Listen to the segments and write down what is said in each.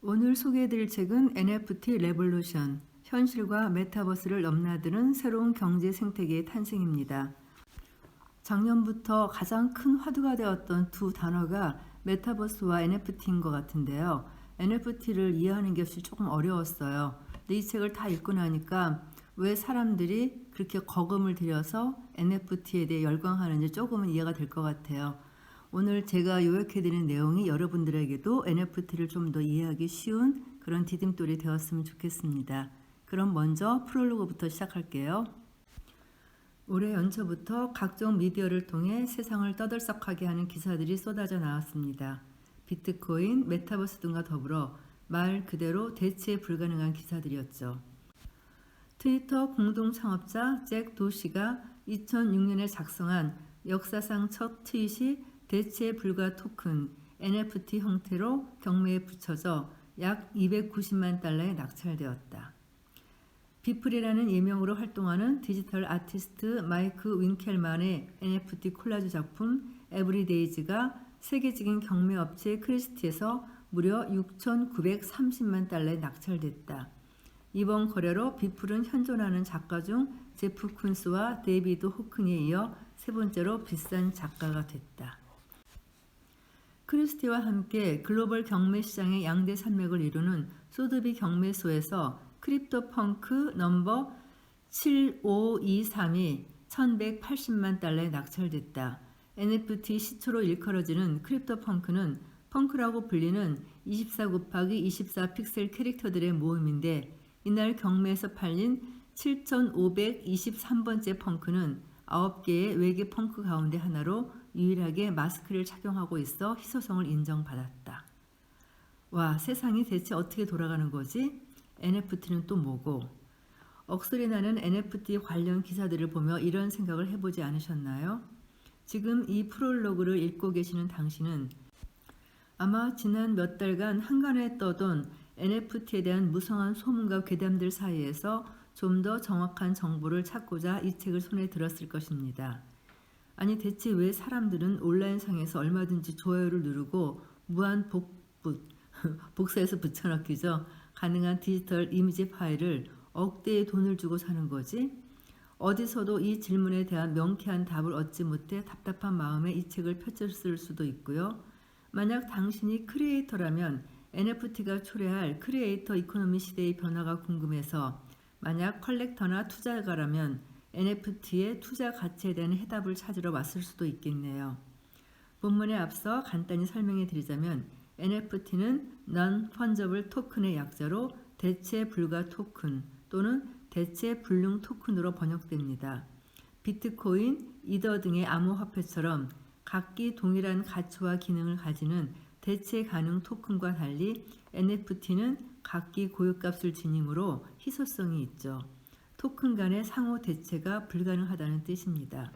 오늘 소개해드릴 책은 NFT 레볼루션, 현실과 메타버스를 넘나드는 새로운 경제 생태계의 탄생입니다. 작년부터 가장 큰 화두가 되었던 두 단어가 메타버스와 NFT인 것 같은데요. NFT를 이해하는 것이 조금 어려웠어요. 근데 이 책을 다 읽고 나니까 왜 사람들이 그렇게 거금을 들여서 NFT에 대해 열광하는지 조금은 이해가 될 것 같아요. 오늘 제가 요약해드린 내용이 여러분들에게도 NFT를 좀 더 이해하기 쉬운 그런 디딤돌이 되었으면 좋겠습니다. 그럼 먼저 프롤로그부터 시작할게요. 올해 연초부터 각종 미디어를 통해 세상을 떠들썩하게 하는 기사들이 쏟아져 나왔습니다. 비트코인, 메타버스 등과 더불어 말 그대로 대체 불가능한 기사들이었죠. 트위터 공동 창업자 잭 도시가 2006년에 작성한 역사상 첫 트윗이 대체 불가 토큰 NFT 형태로 경매에 붙여져 약 290만 달러에 낙찰되었다. 비플이라는 예명으로 활동하는 디지털 아티스트 마이크 윈켈만의 NFT 콜라주 작품 에브리데이즈가 세계적인 경매 업체 크리스티에서 무려 6,930만 달러에 낙찰됐다. 이번 거래로 비플은 현존하는 작가 중 제프 쿤스와 데이비드 호크니에 이어 세 번째로 비싼 작가가 됐다. 크리스티와 함께 글로벌 경매 시장의 양대 산맥을 이루는 소드비 경매소에서 크립토 펑크 넘버 7523이 1180만 달러에 낙찰됐다. NFT 시초로 일컬어지는 크립토 펑크는 펑크라고 불리는 24 곱하기 24 픽셀 캐릭터들의 모음인데 이날 경매에서 팔린 7523번째 펑크는 9개의 외계 펑크 가운데 하나로 유일하게 마스크를 착용하고 있어 희소성을 인정받았다. 와, 세상이 대체 어떻게 돌아가는 거지? NFT는 또 뭐고? 억소리 나는 NFT 관련 기사들을 보며 이런 생각을 해보지 않으셨나요? 지금 이 프롤로그를 읽고 계시는 당신은 아마 지난 몇 달간 한간에 떠돈 NFT에 대한 무성한 소문과 괴담들 사이에서 좀 더 정확한 정보를 찾고자 이 책을 손에 들었을 것입니다. 아니 대체 왜 사람들은 온라인상에서 얼마든지 좋아요를 누르고 무한 복사해서 붙여넣기죠. 가능한 디지털 이미지 파일을 억대의 돈을 주고 사는 거지? 어디서도 이 질문에 대한 명쾌한 답을 얻지 못해 답답한 마음에 이 책을 펼쳤을 수도 있고요. 만약 당신이 크리에이터라면 NFT가 초래할 크리에이터 이코노미 시대의 변화가 궁금해서 만약 컬렉터나 투자가라면 NFT의 투자 가치에 대한 해답을 찾으러 왔을 수도 있겠네요. 본문에 앞서 간단히 설명해 드리자면 NFT는 Non-Fungible 토큰의 약자로 대체 불가 토큰 또는 대체 불능 토큰으로 번역됩니다. 비트코인, 이더 등의 암호화폐처럼 각기 동일한 가치와 기능을 가지는 대체 가능 토큰과 달리 NFT는 각기 고유값을 지니므로 희소성이 있죠. 토큰 간의 상호 대체가 불가능하다는 뜻입니다.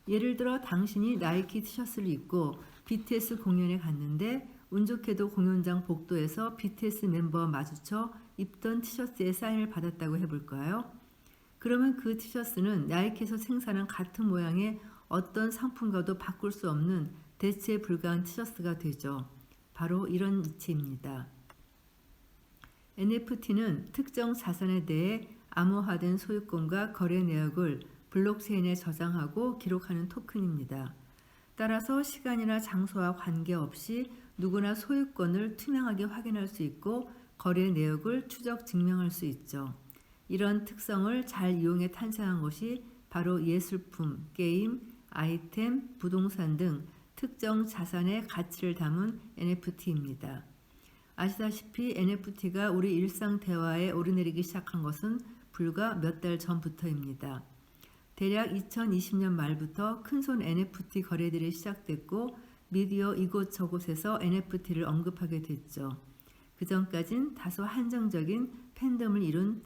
예를 들어 당신이 나이키 티셔츠를 입고 BTS 공연에 갔는데 운 좋게도 공연장 복도에서 BTS 멤버와 마주쳐 입던 티셔츠에 사인을 받았다고 해볼까요? 그러면 그 티셔츠는 나이키에서 생산한 같은 모양의 어떤 상품과도 바꿀 수 없는 대체 불가한 티셔츠가 되죠. 바로 이런 이치입니다. NFT는 특정 자산에 대해 암호화된 소유권과 거래 내역을 블록체인에 저장하고 기록하는 토큰입니다. 따라서 시간이나 장소와 관계없이 누구나 소유권을 투명하게 확인할 수 있고 거래 내역을 추적 증명할 수 있죠. 이런 특성을 잘 이용해 탄생한 것이 바로 예술품, 게임, 아이템, 부동산 등 특정 자산의 가치를 담은 NFT입니다. 아시다시피 NFT가 우리 일상 대화에 오르내리기 시작한 것은 불과 몇 달 전부터입니다. 대략 2020년 말부터 큰손 NFT 거래들이 시작됐고 미디어 이곳저곳에서 NFT를 언급하게 됐죠. 그 전까진 다소 한정적인 팬덤을 이룬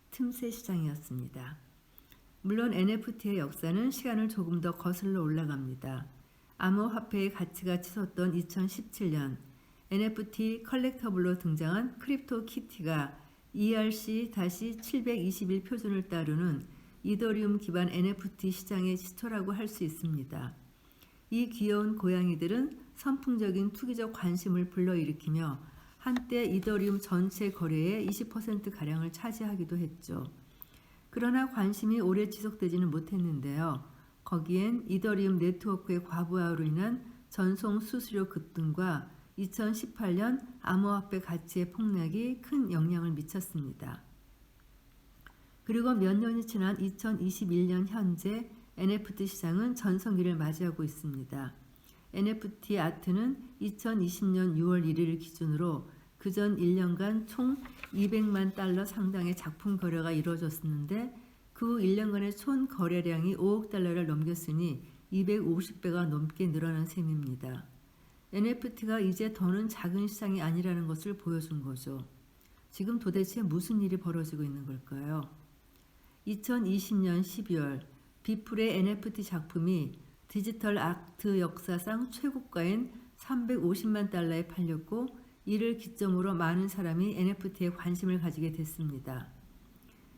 틈새 시장이었습니다. 물론 NFT의 역사는 시간을 조금 더 거슬러 올라갑니다. 암호화폐의 가치가 치솟던 2017년 NFT 컬렉터블로 등장한 크립토 키티가 ERC-721 표준을 따르는 이더리움 기반 NFT 시장의 시초라고 할 수 있습니다. 이 귀여운 고양이들은 선풍적인 투기적 관심을 불러일으키며 한때 이더리움 전체 거래의 20%가량을 차지하기도 했죠. 그러나 관심이 오래 지속되지는 못했는데요. 거기엔 이더리움 네트워크의 과부하로 인한 전송 수수료 급등과 2018년 암호화폐 가치의 폭락이 큰 영향을 미쳤습니다. 그리고 몇 년이 지난 2021년 현재 NFT 시장은 전성기를 맞이하고 있습니다. NFT 아트는 2020년 6월 1일 기준으로 그전 1년간 총 200만 달러 상당의 작품 거래가 이루어졌었는데 그 후 1년간의 총 거래량이 5억 달러를 넘겼으니 250배가 넘게 늘어난 셈입니다. NFT가 이제 더는 작은 시장이 아니라는 것을 보여준 거죠. 지금 도대체 무슨 일이 벌어지고 있는 걸까요? 2020년 12월 비플의 NFT 작품이 디지털 아트 역사상 최고가인 350만 달러에 팔렸고 이를 기점으로 많은 사람이 NFT에 관심을 가지게 됐습니다.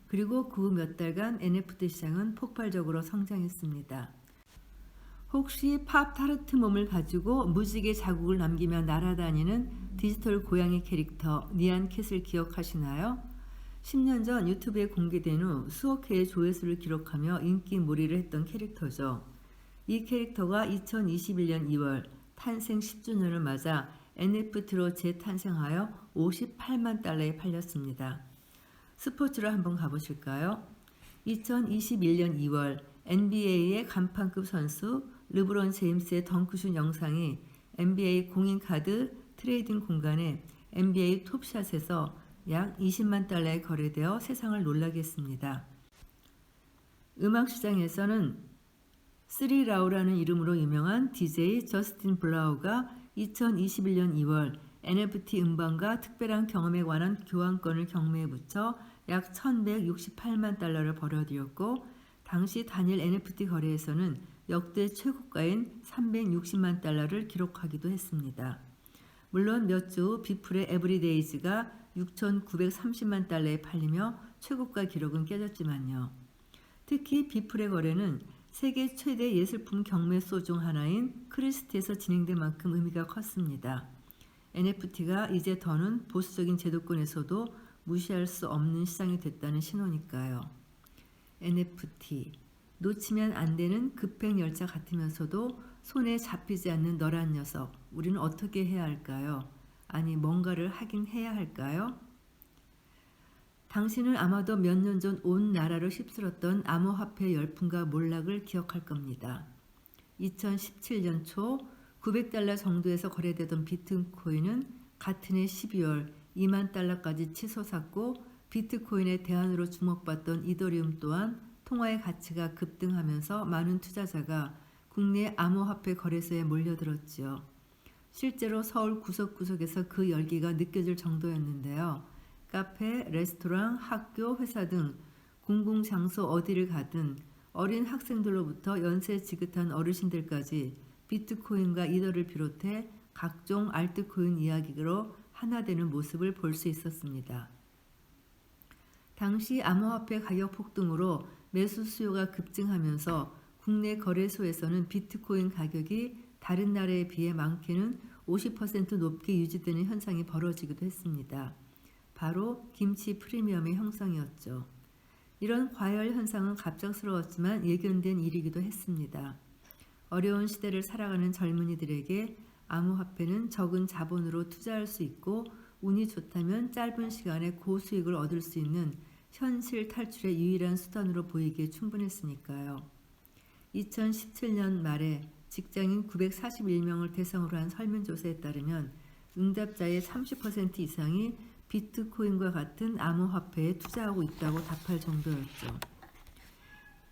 그리고 그 후 몇 달간 NFT 시장은 폭발적으로 성장했습니다. 혹시 팝 타르트 몸을 가지고 무지개 자국을 남기며 날아다니는 디지털 고양이 캐릭터 니안 캣을 기억하시나요? 10년 전 유튜브에 공개된 후 수억 회의 조회수를 기록하며 인기몰이를 했던 캐릭터죠. 이 캐릭터가 2021년 2월 탄생 10주년을 맞아 NFT로 재탄생하여 58만 달러에 팔렸습니다. 스포츠로 한번 가보실까요? 2021년 2월 NBA의 간판급 선수 르브론 제임스의 덩크슛 영상이 NBA 공인카드 트레이딩 공간에 NBA 톱샷에서 약 20만 달러에 거래되어 세상을 놀라게 했습니다. 음악 시장에서는 쓰리라우라는 이름으로 유명한 DJ 저스틴 블라우가 2021년 2월 NFT 음반과 특별한 경험에 관한 교환권을 경매에 붙여 약 1168만 달러를 벌어들였고 당시 단일 NFT 거래에서는 역대 최고가인 360만 달러를 기록하기도 했습니다. 물론 몇 주 후 비플의 에브리데이즈가 6,930만 달러에 팔리며 최고가 기록은 깨졌지만요. 특히 비플의 거래는 세계 최대 예술품 경매소 중 하나인 크리스티에서 진행된 만큼 의미가 컸습니다. NFT가 이제 더는 보수적인 제도권에서도 무시할 수 없는 시장이 됐다는 신호니까요. NFT, 놓치면 안 되는 급행 열차 같으면서도 손에 잡히지 않는 너란 녀석, 우리는 어떻게 해야 할까요? 아니, 뭔가를 하긴 해야 할까요? 당신은 아마도 몇 년 전 온 나라를 휩쓸었던 암호화폐 열풍과 몰락을 기억할 겁니다. 2017년 초 900달러 정도에서 거래되던 비트코인은 같은 해 12월 2만 달러까지 치솟았고 비트코인의 대안으로 주목받던 이더리움 또한 통화의 가치가 급등하면서 많은 투자자가 국내 암호화폐 거래소에 몰려들었지요. 실제로 서울 구석구석에서 그 열기가 느껴질 정도였는데요. 카페, 레스토랑, 학교, 회사 등 공공장소 어디를 가든 어린 학생들로부터 연세 지긋한 어르신들까지 비트코인과 이더를 비롯해 각종 알트코인 이야기로 하나 되는 모습을 볼 수 있었습니다. 당시 암호화폐 가격 폭등으로 매수 수요가 급증하면서 국내 거래소에서는 비트코인 가격이 다른 나라에 비해 많게는 50% 높게 유지되는 현상이 벌어지기도 했습니다. 바로 김치 프리미엄의 형성이었죠. 이런 과열 현상은 갑작스러웠지만 예견된 일이기도 했습니다. 어려운 시대를 살아가는 젊은이들에게 암호화폐는 적은 자본으로 투자할 수 있고 운이 좋다면 짧은 시간에 고수익을 얻을 수 있는 현실 탈출의 유일한 수단으로 보이기에 충분했으니까요. 2017년 말에 직장인 941명을 대상으로 한 설문조사에 따르면 응답자의 30% 이상이 비트코인과 같은 암호화폐에 투자하고 있다고 답할 정도였죠.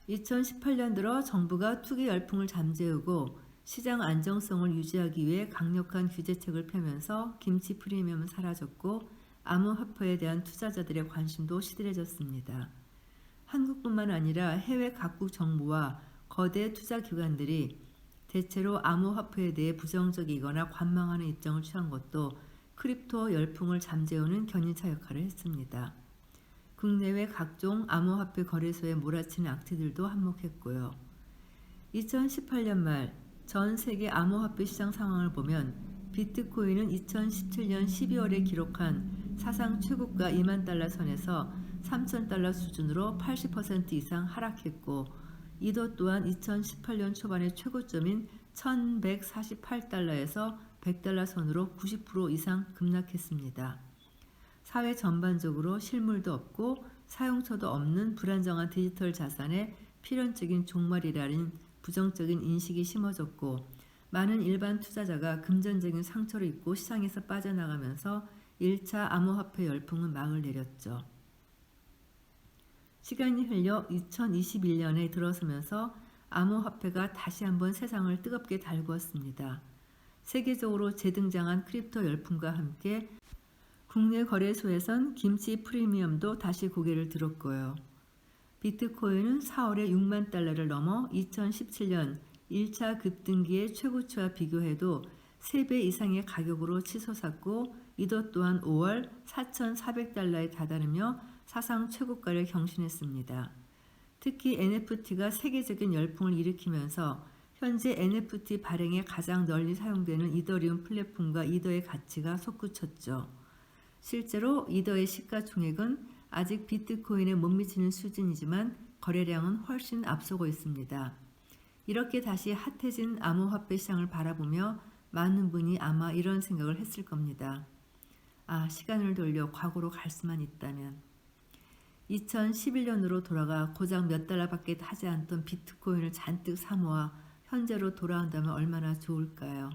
2018년 들어 정부가 투기 열풍을 잠재우고 시장 안정성을 유지하기 위해 강력한 규제책을 펴면서 김치 프리미엄은 사라졌고 암호화폐에 대한 투자자들의 관심도 시들해졌습니다. 한국뿐만 아니라 해외 각국 정부와 거대 투자기관들이 대체로 암호화폐에 대해 부정적이거나 관망하는 입장을 취한 것도 크립토 열풍을 잠재우는 견인차 역할을 했습니다. 국내외 각종 암호화폐 거래소에 몰아치는 악취들도 한몫했고요. 2018년 말 전 세계 암호화폐 시장 상황을 보면 비트코인은 2017년 12월에 기록한 사상 최고가 2만 달러 선에서 3천 달러 수준으로 80% 이상 하락했고, 이도 또한 2018년 초반의 최고점인 1148달러에서 100달러 선으로 90% 이상 급락했습니다. 사회 전반적으로 실물도 없고 사용처도 없는 불안정한 디지털 자산의 필연적인 종말이라는 부정적인 인식이 심어졌고, 많은 일반 투자자가 금전적인 상처를 입고 시장에서 빠져나가면서 1차 암호화폐 열풍은 막을 내렸죠. 시간이 흘려 2021년에 들어서면서 암호화폐가 다시 한번 세상을 뜨겁게 달구었습니다. 세계적으로 재등장한 크립토 열풍과 함께 국내 거래소에선 김치 프리미엄도 다시 고개를 들었고요. 비트코인은 4월에 6만 달러를 넘어 2017년 1차 급등기의 최고치와 비교해도 3배 이상의 가격으로 치솟았고, 이도 또한 5월 4,400달러에 다다르며 사상 최고가를 경신했습니다. 특히 NFT가 세계적인 열풍을 일으키면서 현재 NFT 발행에 가장 널리 사용되는 이더리움 플랫폼과 이더의 가치가 솟구쳤죠. 실제로 이더의 시가총액은 아직 비트코인에 못 미치는 수준이지만 거래량은 훨씬 앞서고 있습니다. 이렇게 다시 핫해진 암호화폐 시장을 바라보며 많은 분이 아마 이런 생각을 했을 겁니다. 아, 시간을 돌려 과거로 갈 수만 있다면. 2011년으로 돌아가 고작 몇 달러밖에 하지 않던 비트코인을 잔뜩 사모아 현재로 돌아온다면 얼마나 좋을까요?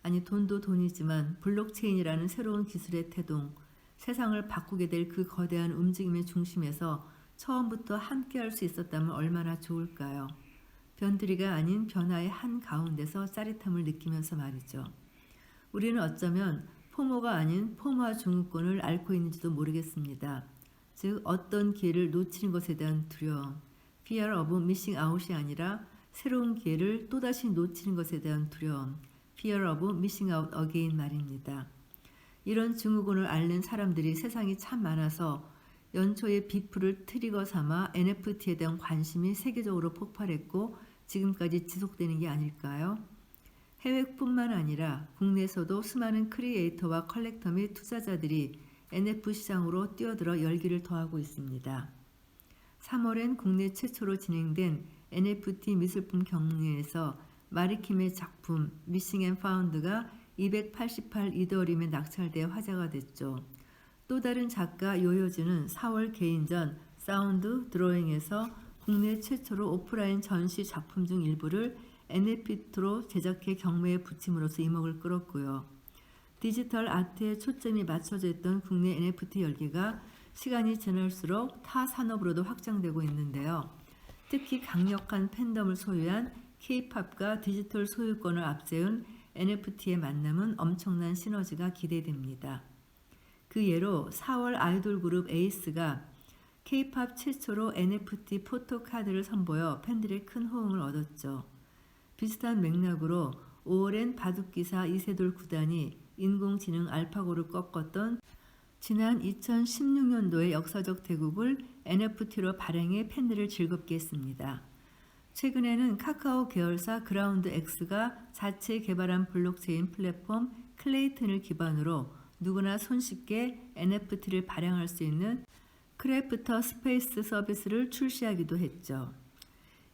아니, 돈도 돈이지만 블록체인이라는 새로운 기술의 태동, 세상을 바꾸게 될 그 거대한 움직임의 중심에서 처음부터 함께할 수 있었다면 얼마나 좋을까요? 변두리가 아닌 변화의 한가운데서 짜릿함을 느끼면서 말이죠. 우리는 어쩌면 포모가 아닌 포모와 증후군을 앓고 있는지도 모르겠습니다. 즉, 어떤 기회를 놓치는 것에 대한 두려움, fear of missing out이 아니라 새로운 기회를 또다시 놓치는 것에 대한 두려움, fear of missing out again 말입니다. 이런 증후군을 앓는 사람들이 세상이 참 많아서 연초에 비프를 트리거 삼아 NFT에 대한 관심이 세계적으로 폭발했고 지금까지 지속되는 게 아닐까요? 해외뿐만 아니라 국내에서도 수많은 크리에이터와 컬렉터 및 투자자들이 NFT 시장으로 뛰어들어 열기를 더하고 있습니다. 3월엔 국내 최초로 진행된 NFT 미술품 경매에서 마리킴의 작품 미싱 앤 파운드가 288 이더리움에 낙찰돼 화제가 됐죠. 또 다른 작가 요요즈는 4월 개인전 사운드 드로잉에서 국내 최초로 오프라인 전시 작품 중 일부를 NFT로 제작해 경매에 붙임으로써 이목을 끌었고요. 디지털 아트에 초점이 맞춰져 있던 국내 NFT 열기가 시간이 지날수록 타 산업으로도 확장되고 있는데요. 특히 강력한 팬덤을 소유한 K-팝과 디지털 소유권을 앞세운 NFT의 만남은 엄청난 시너지가 기대됩니다. 그 예로 4월 아이돌 그룹 에이스가 K-팝 최초로 NFT 포토카드를 선보여 팬들의 큰 호응을 얻었죠. 비슷한 맥락으로 5월엔 바둑기사 이세돌 구단이 인공지능 알파고를 꺾었던 지난 2016년도의 역사적 대국을 NFT로 발행해 팬들을 즐겁게 했습니다. 최근에는 카카오 계열사 그라운드 X가 자체 개발한 블록체인 플랫폼 클레이튼을 기반으로 누구나 손쉽게 NFT를 발행할 수 있는 크래프터 스페이스 서비스를 출시하기도 했죠.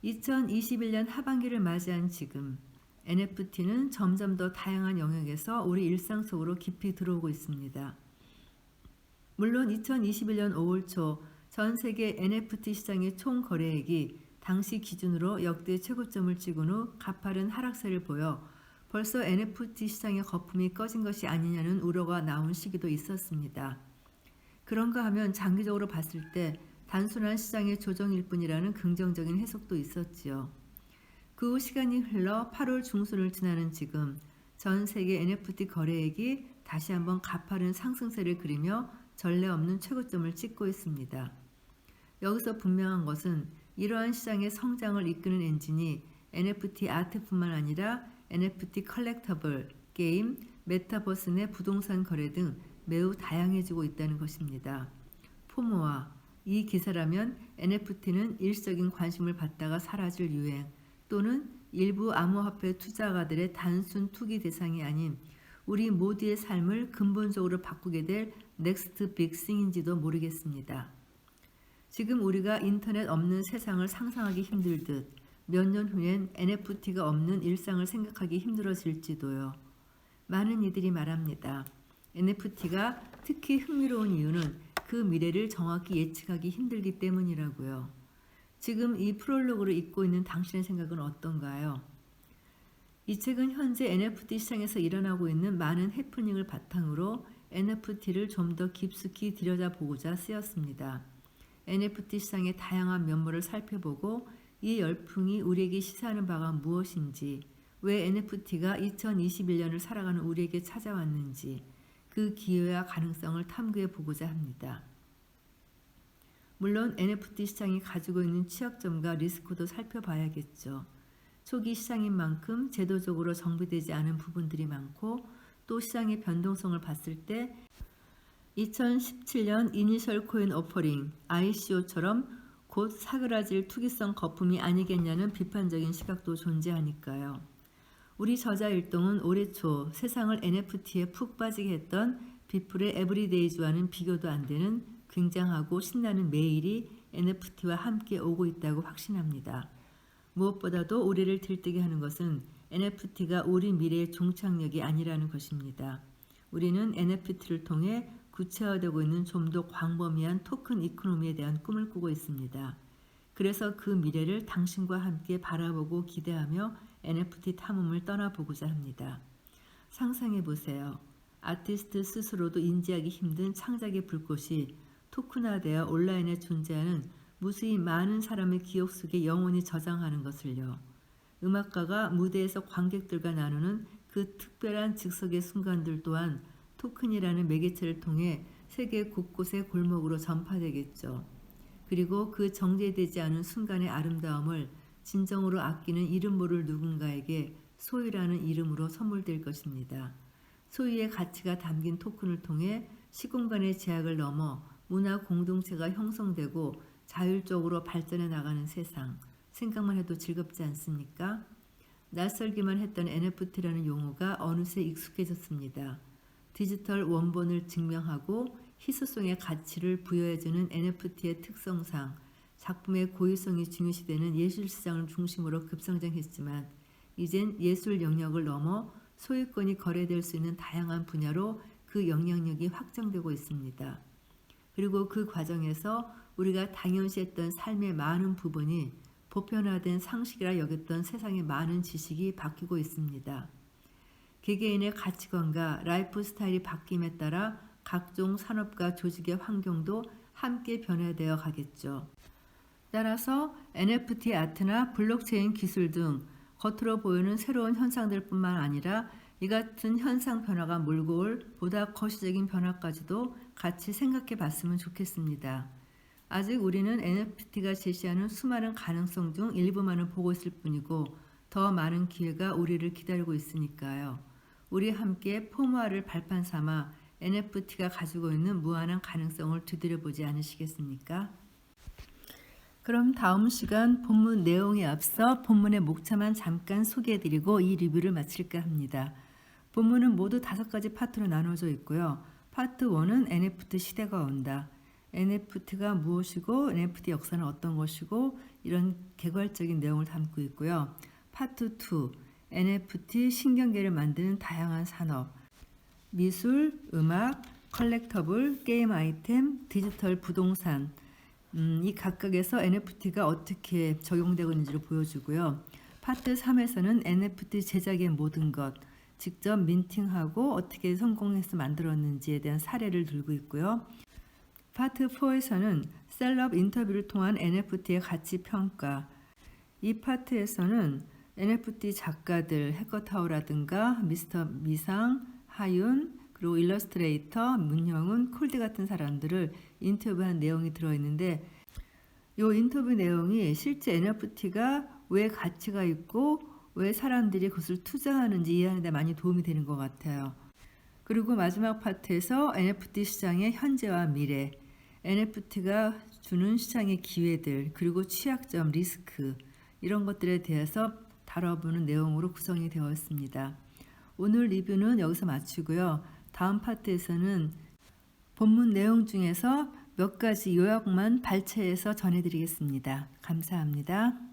2021년 하반기를 맞이한 지금 NFT는 점점 더 다양한 영역에서 우리 일상 속으로 깊이 들어오고 있습니다. 물론 2021년 5월 초 전 세계 NFT 시장의 총 거래액이 당시 기준으로 역대 최고점을 찍은 후 가파른 하락세를 보여 벌써 NFT 시장의 거품이 꺼진 것이 아니냐는 우려가 나온 시기도 있었습니다. 그런가 하면 장기적으로 봤을 때 단순한 시장의 조정일 뿐이라는 긍정적인 해석도 있었지요. 그 후 시간이 흘러 8월 중순을 지나는 지금 전 세계 NFT 거래액이 다시 한번 가파른 상승세를 그리며 전례 없는 최고점을 찍고 있습니다. 여기서 분명한 것은 이러한 시장의 성장을 이끄는 엔진이 NFT 아트뿐만 아니라 NFT 컬렉터블, 게임, 메타버스 내 부동산 거래 등 매우 다양해지고 있다는 것입니다. 포모와 이 기사라면 NFT는 일시적인 관심을 받다가 사라질 유행 또는 일부 암호화폐 투자가들의 단순 투기 대상이 아닌 우리 모두의 삶을 근본적으로 바꾸게 될 넥스트 빅싱인지도 모르겠습니다. 지금 우리가 인터넷 없는 세상을 상상하기 힘들듯 몇 년 후엔 NFT가 없는 일상을 생각하기 힘들어질지도요. 많은 이들이 말합니다. NFT가 특히 흥미로운 이유는 그 미래를 정확히 예측하기 힘들기 때문이라고요. 지금 이 프롤로그를 읽고 있는 당신의 생각은 어떤가요? 이 책은 현재 NFT 시장에서 일어나고 있는 많은 해프닝을 바탕으로 NFT를 좀 더 깊숙이 들여다보고자 쓰였습니다. NFT 시장의 다양한 면모를 살펴보고 이 열풍이 우리에게 시사하는 바가 무엇인지, 왜 NFT가 2021년을 살아가는 우리에게 찾아왔는지 그 기회와 가능성을 탐구해 보고자 합니다. 물론 NFT 시장이 가지고 있는 취약점과 리스크도 살펴봐야겠죠. 초기 시장인 만큼 제도적으로 정비되지 않은 부분들이 많고 또 시장의 변동성을 봤을 때 2017년 이니셜 코인 오퍼링 ICO처럼 곧 사그라질 투기성 거품이 아니겠냐는 비판적인 시각도 존재하니까요. 우리 저자 일동은 올해 초 세상을 NFT에 푹 빠지게 했던 비플의 에브리데이즈와는 비교도 안 되는 굉장하고 신나는 매일이 NFT와 함께 오고 있다고 확신합니다. 무엇보다도 우리를 들뜨게 하는 것은 NFT가 우리 미래의 종착역이 아니라는 것입니다. 우리는 NFT를 통해 구체화되고 있는 좀 더 광범위한 토큰 이코노미에 대한 꿈을 꾸고 있습니다. 그래서 그 미래를 당신과 함께 바라보고 기대하며 NFT 탐험을 떠나보고자 합니다. 상상해 보세요. 아티스트 스스로도 인지하기 힘든 창작의 불꽃이 토큰화되어 온라인에 존재하는 무수히 많은 사람의 기억 속에 영원히 저장하는 것을요. 음악가가 무대에서 관객들과 나누는 그 특별한 즉석의 순간들 또한 토큰이라는 매개체를 통해 세계 곳곳의 골목으로 전파되겠죠. 그리고 그 정제되지 않은 순간의 아름다움을 진정으로 아끼는 이름 모를 누군가에게 소유라는 이름으로 선물될 것입니다. 소유의 가치가 담긴 토큰을 통해 시공간의 제약을 넘어 문화 공동체가 형성되고 자율적으로 발전해 나가는 세상, 생각만 해도 즐겁지 않습니까? 낯설기만 했던 NFT라는 용어가 어느새 익숙해졌습니다. 디지털 원본을 증명하고 희소성의 가치를 부여해주는 NFT의 특성상 작품의 고유성이 중요시되는 예술시장을 중심으로 급성장했지만 이젠 예술 영역을 넘어 소유권이 거래될 수 있는 다양한 분야로 그 영향력이 확장되고 있습니다. 그리고 그 과정에서 우리가 당연시했던 삶의 많은 부분이 보편화된 상식이라 여겼던 세상의 많은 지식이 바뀌고 있습니다. 개개인의 가치관과 라이프 스타일이 바뀜에 따라 각종 산업과 조직의 환경도 함께 변화되어 가겠죠. 따라서 NFT 아트나 블록체인 기술 등 겉으로 보이는 새로운 현상들뿐만 아니라 이 같은 현상 변화가 몰고 올 보다 거시적인 변화까지도 같이 생각해 봤으면 좋겠습니다. 아직 우리는 NFT가 제시하는 수많은 가능성 중 일부만을 보고 있을 뿐이고 더 많은 기회가 우리를 기다리고 있으니까요. 우리 함께 포모아를 발판 삼아 NFT가 가지고 있는 무한한 가능성을 두드려보지 않으시겠습니까? 그럼 다음 시간 본문 내용에 앞서 본문의 목차만 잠깐 소개해드리고 이 리뷰를 마칠까 합니다. 본문은 모두 5가지 파트로 나눠져 있고요. 파트 1은 NFT 시대가 온다. NFT가 무엇이고 NFT 역사는 어떤 것이고 이런 개괄적인 내용을 담고 있고요. 파트 2, NFT 신경계를 만드는 다양한 산업, 미술, 음악, 컬렉터블, 게임 아이템, 디지털 부동산 이 각각에서 NFT가 어떻게 적용되고 있는지를 보여주고요. 파트 3에서는 NFT 제작의 모든 것, 직접 민팅하고 어떻게 성공해서 만들었는지에 대한 사례를 들고 있고요. 파트 4에서는 셀럽 인터뷰를 통한 NFT의 가치 평가, 이 파트에서는 NFT 작가들, 해커타오라든가 미스터 미상, 하윤, 그리고 일러스트레이터, 문형훈, 콜드 같은 사람들을 인터뷰한 내용이 들어있는데 이 인터뷰 내용이 실제 NFT가 왜 가치가 있고 왜 사람들이 그것을 투자하는지 이해하는 데 많이 도움이 되는 것 같아요. 그리고 마지막 파트에서 NFT 시장의 현재와 미래, NFT가 주는 시장의 기회들, 그리고 취약점, 리스크 이런 것들에 대해서 다뤄보는 내용으로 구성이 되어 있습니다. 오늘 리뷰는 여기서 마치고요. 다음 파트에서는 본문 내용 중에서 몇 가지 요약만 발췌해서 전해드리겠습니다. 감사합니다.